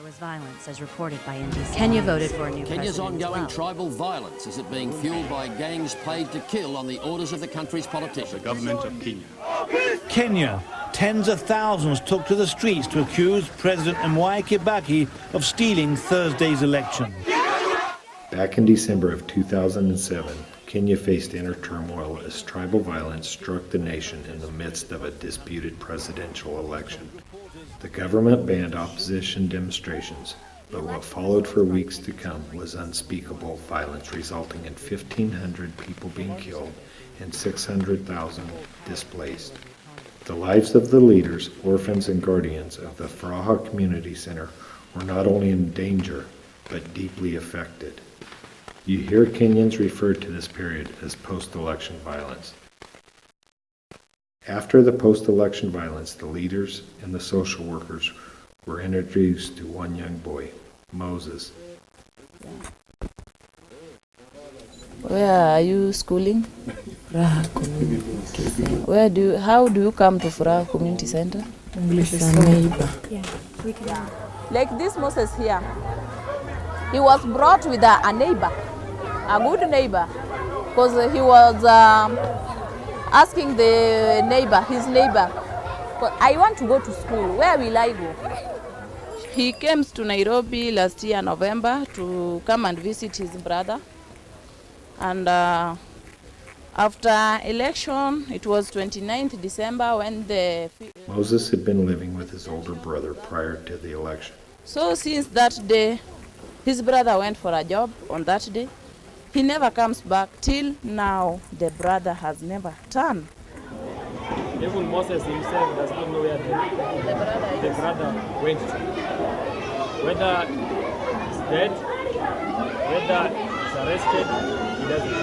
there was violence, as reported by NBC. Kenya voted for a new Kenya's president ongoing as well. tribal violence, is it being fuelled by gangs paid to kill on the orders of the country's politicians? The government of Kenya. Kenya. Tens of thousands took to the streets to accuse President Mwai Kibaki of stealing Thursday's election. Back in December of 2007, Kenya faced inner turmoil as tribal violence struck the nation in the midst of a disputed presidential election. The government banned opposition demonstrations, but what followed for weeks to come was unspeakable violence, resulting in 1,500 people being killed and 600,000 displaced. The lives of the leaders, orphans, and guardians of the Furaha Community Center were not only in danger, but deeply affected. You hear Kenyans refer to this period as post-election violence. After the post-election violence, the leaders and the social workers were introduced to one young boy, Moses. Where are you schooling? Furaha Community Center. How do you come to Furaha Community Center? English is a neighbor. Yeah, we can. Like this Moses here, he was brought with a neighbor, a good neighbor, because he was asking the neighbor, his neighbor, I want to go to school, where will I go? He came to Nairobi last year, November, to come and visit his brother. And after election, it was 29th December when Moses had been living with his older brother prior to the election. So since that day, his brother went for a job on that day. He never comes back till now. The brother has never returned. Even Moses himself does not know where the brother went to. Whether he's dead, whether he's arrested, he doesn't.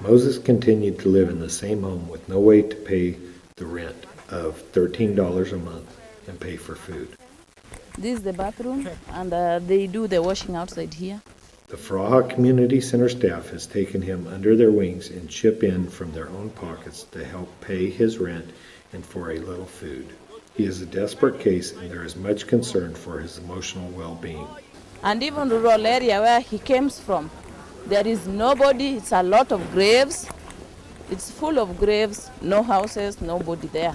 Moses continued to live in the same home with no way to pay the rent of $13 a month and pay for food. This is the bathroom, and they do the washing outside here. The Furaha Community Center staff has taken him under their wings and chip in from their own pockets to help pay his rent and for a little food. He is a desperate case, and there is much concern for his emotional well-being. And even the rural area where he came from, there is nobody. It's a lot of graves. It's full of graves, no houses, nobody there.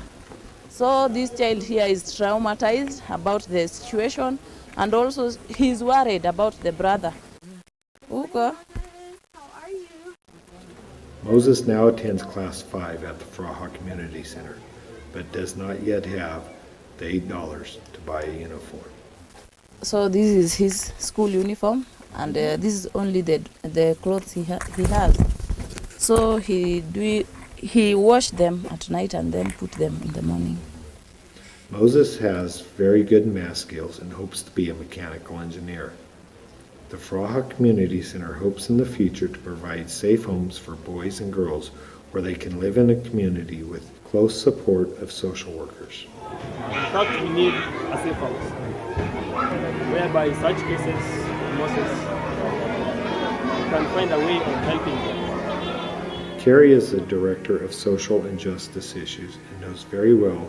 So this child here is traumatized about the situation, and also he's worried about the brother. Okay. How are you? Moses now attends Class 5 at the Furaha Community Center, but does not yet have the $8 to buy a uniform. So this is his school uniform, and this is only the clothes he has. So he washed them at night and then put them in the morning. Moses has very good math skills and hopes to be a mechanical engineer. The Furaha Community Center hopes in the future to provide safe homes for boys and girls where they can live in a community with close support of social workers. In fact, we need a safe house, whereby in such cases, Moses can find a way of helping them. Carrie is the Director of Social and Justice Issues and knows very well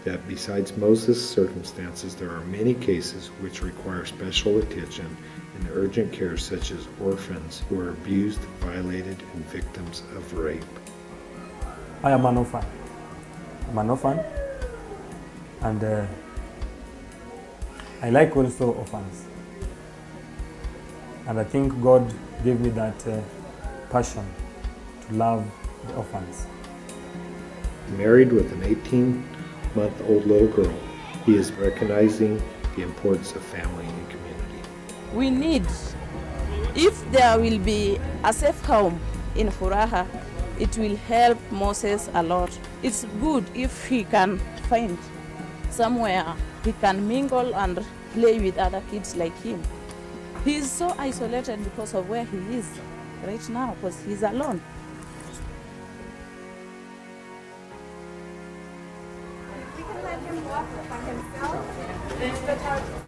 that besides Moses' circumstances, there are many cases which require special attention and urgent care, such as orphans who are abused, violated, and victims of rape. I am an orphan. I'm an orphan, and I like also orphans. And I think God gave me that passion to love the orphans. Married with an 18-month-old little girl, he is recognizing the importance of family and community. We need, if there will be a safe home in Furaha, it will help Moses a lot. It's good if he can find somewhere he can mingle and play with other kids like him. He's so isolated because of where he is right now, because he's alone. We can let him walk by himself.